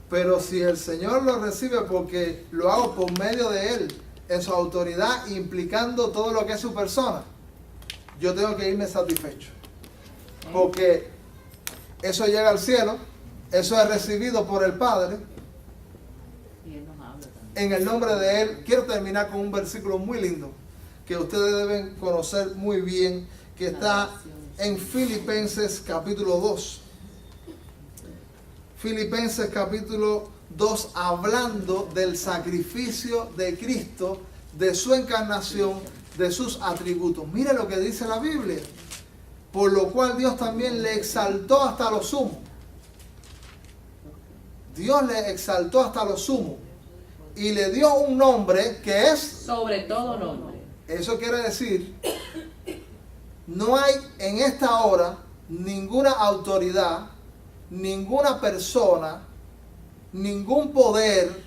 Pero si el Señor lo recibe porque lo hago por medio de Él, en su autoridad, implicando todo lo que es su persona, yo tengo que irme satisfecho. Porque eso llega al cielo, eso es recibido por el Padre. Y Él nos habla también. En el nombre de Él, quiero terminar con un versículo muy lindo, que ustedes deben conocer muy bien, que está en Filipenses capítulo 2. Filipenses capítulo 2, hablando del sacrificio de Cristo, de su encarnación, de sus atributos. Mire lo que dice la Biblia. Por lo cual Dios también le exaltó hasta lo sumo. Dios le exaltó hasta lo sumo. Y le dio un nombre que es... Sobre todo nombre. Eso quiere decir, no hay en esta hora ninguna autoridad, ninguna persona, ningún poder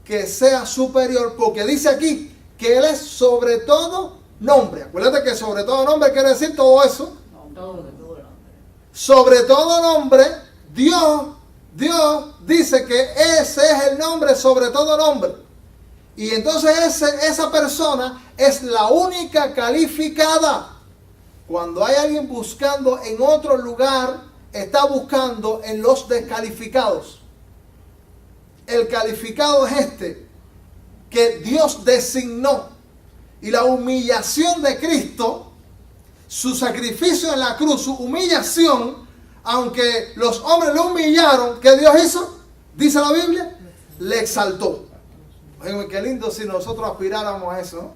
que sea superior, porque dice aquí que Él es sobre todo nombre. Acuérdate que sobre todo nombre quiere decir todo eso. Todo nombre. Sobre todo nombre, Dios dice que ese es el nombre sobre todo nombre. Y entonces esa persona es la única calificada. Cuando hay alguien buscando en otro lugar, está buscando en los descalificados. El calificado es este, que Dios designó. Y la humillación de Cristo, su sacrificio en la cruz, su humillación, aunque los hombres lo humillaron, ¿qué Dios hizo? Dice la Biblia, le exaltó. Oye, qué lindo si nosotros aspiráramos a eso, ¿no?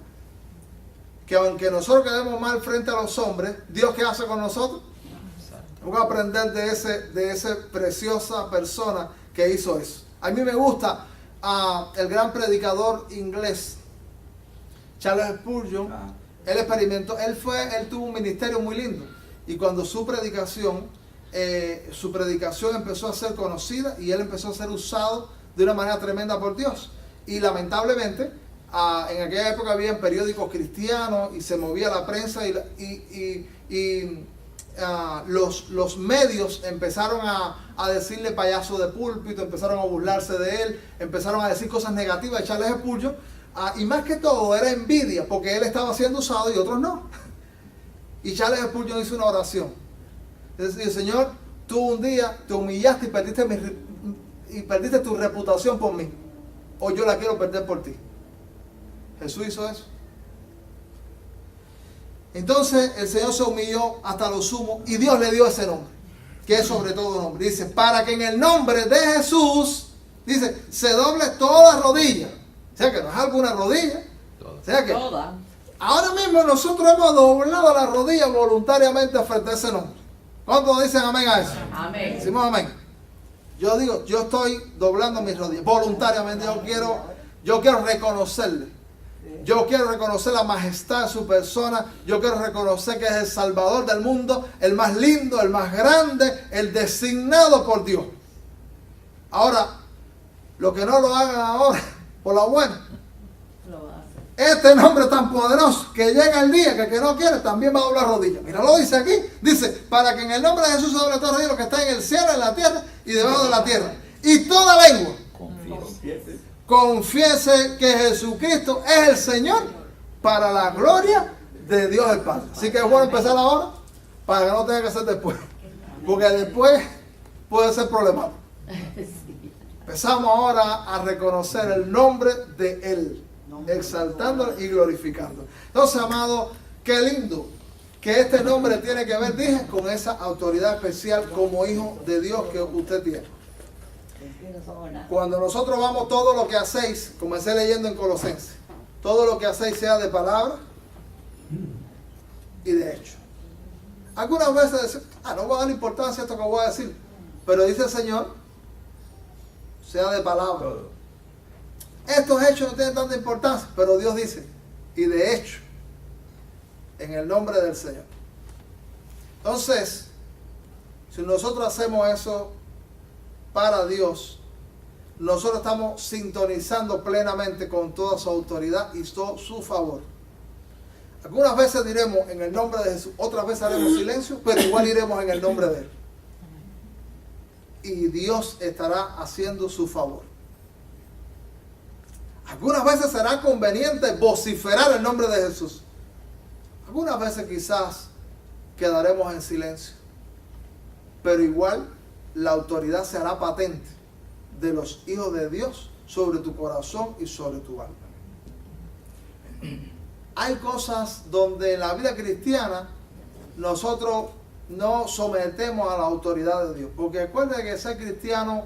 Que aunque nosotros quedemos mal frente a los hombres, Dios, ¿qué hace con nosotros? Voy a aprender de esa preciosa persona que hizo eso. A mí me gusta el gran predicador inglés, Charles Spurgeon. Él tuvo un ministerio muy lindo. Y cuando su predicación empezó a ser conocida y él empezó a ser usado de una manera tremenda por Dios. Y lamentablemente, en aquella época había periódicos cristianos y se movía la prensa los medios empezaron a decirle payaso de púlpito, empezaron a burlarse de él, empezaron a decir cosas negativas de Charles Spurgeon, y más que todo era envidia porque él estaba siendo usado y otros no. Y Charles Spurgeon hizo una oración. Es decir, Señor, tú un día te humillaste y perdiste tu reputación por mí. Hoy yo la quiero perder por ti. Jesús hizo eso. Entonces el Señor se humilló hasta lo sumo y Dios le dio ese nombre, que es sobre todo nombre. Dice, para que en el nombre de Jesús, dice, se doble toda rodilla. O sea que no es alguna rodilla. O sea que Toda. ahora mismo nosotros hemos doblado la rodilla voluntariamente frente a ese nombre. ¿Cuántos dicen amén a eso? Amén. Decimos amén. Yo digo, yo estoy doblando mis rodillas voluntariamente. Yo quiero reconocerle. Yo quiero reconocer la majestad de su persona. Yo quiero reconocer que es el Salvador del mundo, el más lindo, el más grande, el designado por Dios. Ahora, lo que no lo hagan ahora, por la buena, Lo va a hacer. Este nombre tan poderoso que llega el día que el que no quiere también va a doblar rodillas. Mira, lo dice aquí. Dice, para que en el nombre de Jesús se doble toda rodilla, lo que está en el cielo, en la tierra y debajo de la tierra. Y toda lengua confiese que Jesucristo es el Señor para la gloria de Dios el Padre. Así que es bueno empezar ahora para que no tenga que ser después. Porque después puede ser problemático. Empezamos ahora a reconocer el nombre de Él, exaltándolo y glorificándolo. Entonces, amado, qué lindo que este nombre tiene que ver, dije, con esa autoridad especial como hijo de Dios que usted tiene. Cuando nosotros vamos, todo lo que hacéis, comencé leyendo en Colosenses, todo lo que hacéis sea de palabra y de hecho. Algunas veces decimos, no voy a dar importancia a esto que voy a decir, pero dice el Señor, sea de palabra. Estos hechos no tienen tanta importancia, pero Dios dice, y de hecho, en el nombre del Señor. Entonces, si nosotros hacemos eso para Dios, nosotros estamos sintonizando plenamente con toda su autoridad y todo su favor. Algunas veces diremos en el nombre de Jesús, otras veces haremos silencio, pero igual iremos en el nombre de Él. Y Dios estará haciendo su favor. Algunas veces será conveniente vociferar el nombre de Jesús. Algunas veces quizás quedaremos en silencio. Pero igual la autoridad se hará patente de los hijos de Dios sobre tu corazón y sobre tu alma. Hay cosas donde en la vida cristiana nosotros no sometemos a la autoridad de Dios. Porque recuerde que ser cristiano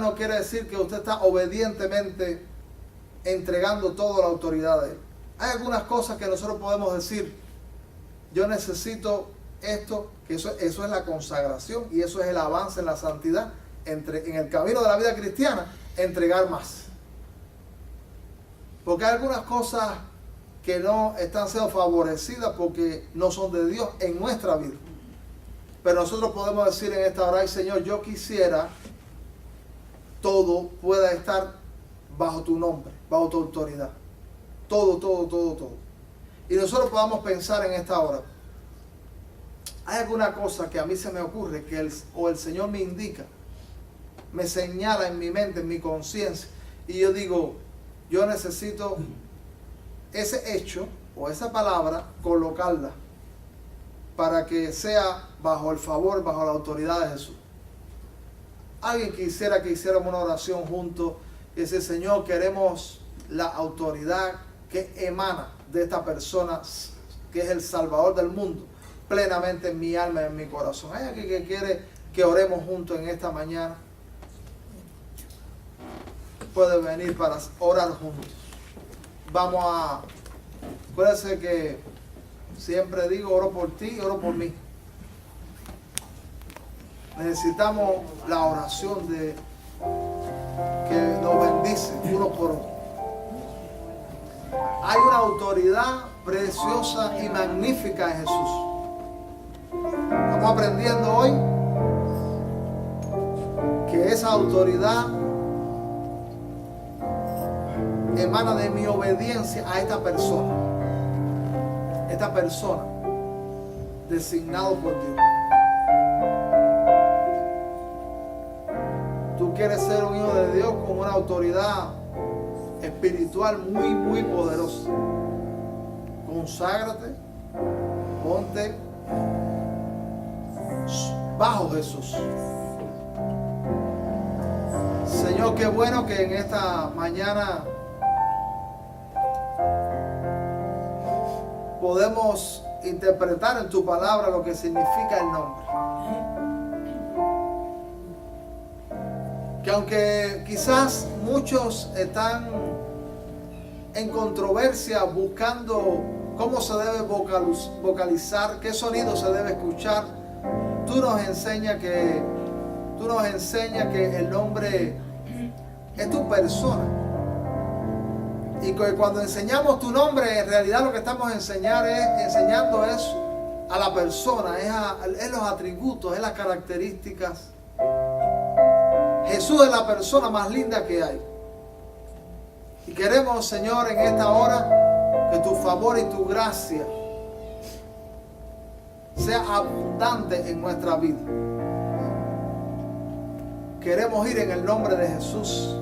no quiere decir que usted está obedientemente entregando toda la autoridad de Él. Hay algunas cosas que nosotros podemos decir, yo necesito esto, que eso es la consagración y eso es el avance en la santidad, en el camino de la vida cristiana, entregar más. Porque hay algunas cosas que no están siendo favorecidas porque no son de Dios en nuestra vida. Pero nosotros podemos decir en esta hora, ay Señor, yo quisiera todo pueda estar bajo tu nombre, bajo tu autoridad. Todo. Y nosotros podamos pensar en esta hora, hay alguna cosa que a mí se me ocurre que el Señor me indica, me señala en mi mente, en mi conciencia, y yo digo, yo necesito ese hecho o esa palabra colocarla para que sea bajo el favor, bajo la autoridad de Jesús. Alguien quisiera que hiciéramos una oración juntos y decir, Señor, queremos la autoridad que emana de esta persona que es el Salvador del mundo plenamente en mi alma y en mi corazón. ¿Hay alguien que quiere que oremos juntos en esta mañana? Puede venir para orar juntos. Vamos a... Acuérdense que siempre digo, oro por ti y oro por mí. Necesitamos la oración de que nos bendice uno por uno. Hay una autoridad preciosa y magnífica en Jesús. Estamos aprendiendo hoy que esa autoridad emana de mi obediencia a esta persona designado por Dios. Tú quieres ser un hijo de Dios con una autoridad espiritual muy poderosa. Conságrate, ponte bajo Jesús. Señor, qué bueno que en esta mañana podemos interpretar en tu palabra lo que significa el nombre. Que aunque quizás muchos están en controversia buscando cómo se debe vocalizar, qué sonido se debe escuchar, tú nos enseñas que el nombre es tu persona. Y que cuando enseñamos tu nombre, en realidad lo que estamos enseñando es a la persona, es los atributos, es las características. Jesús es la persona más linda que hay. Y queremos, Señor, en esta hora, que tu favor y tu gracia sea abundante en nuestra vida. Queremos ir en el nombre de Jesús.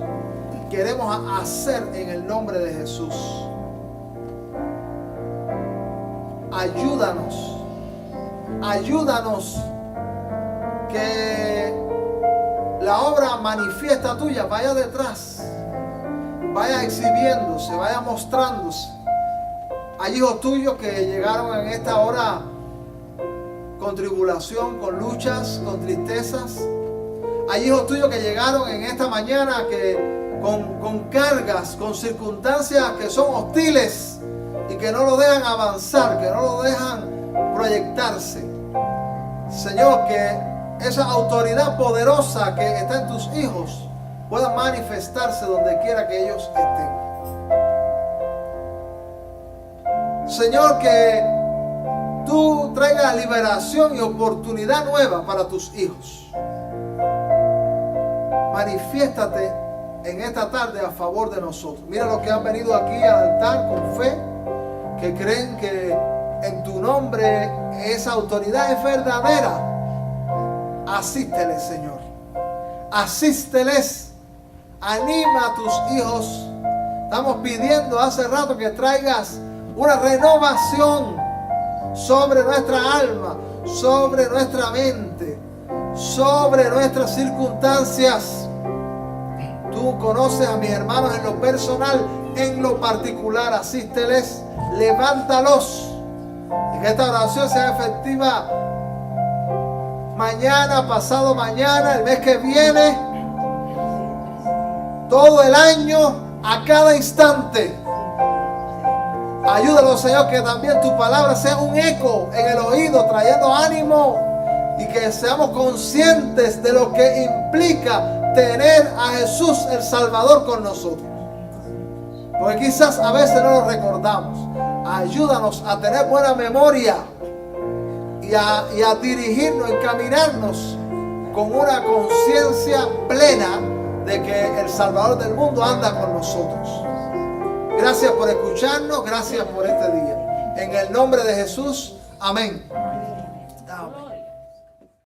Queremos hacer en el nombre de Jesús. Ayúdanos. Ayúdanos que la obra manifiesta tuya vaya detrás, vaya exhibiéndose, vaya mostrándose. Hay hijos tuyos que llegaron en esta hora con tribulación, con luchas, con tristezas. Hay hijos tuyos que llegaron en esta mañana que con cargas, con circunstancias que son hostiles y que no lo dejan avanzar, que no lo dejan proyectarse. Señor, que esa autoridad poderosa que está en tus hijos pueda manifestarse donde quiera que ellos estén. Señor, que tú traigas liberación y oportunidad nueva para tus hijos. Manifiéstate en esta tarde a favor de nosotros. Mira los que han venido aquí al altar con fe, que creen que en tu nombre esa autoridad es verdadera. Asísteles, Señor. Asísteles. Anima a tus hijos. Estamos pidiendo hace rato que traigas una renovación sobre nuestra alma, sobre nuestra mente, sobre nuestras circunstancias. Tú conoces a mis hermanos en lo personal, en lo particular. Asísteles, levántalos. Y que esta oración sea efectiva mañana, pasado mañana, el mes que viene, todo el año, a cada instante. Ayúdanos, Señor, que también tu palabra sea un eco en el oído, trayendo ánimo, y que seamos conscientes de lo que implica tener a Jesús el Salvador con nosotros. Porque quizás a veces no lo recordamos. Ayúdanos a tener buena memoria y a dirigirnos, encaminarnos con una conciencia plena de que el Salvador del mundo anda con nosotros. Gracias por escucharnos, gracias por este día. En el nombre de Jesús, amén.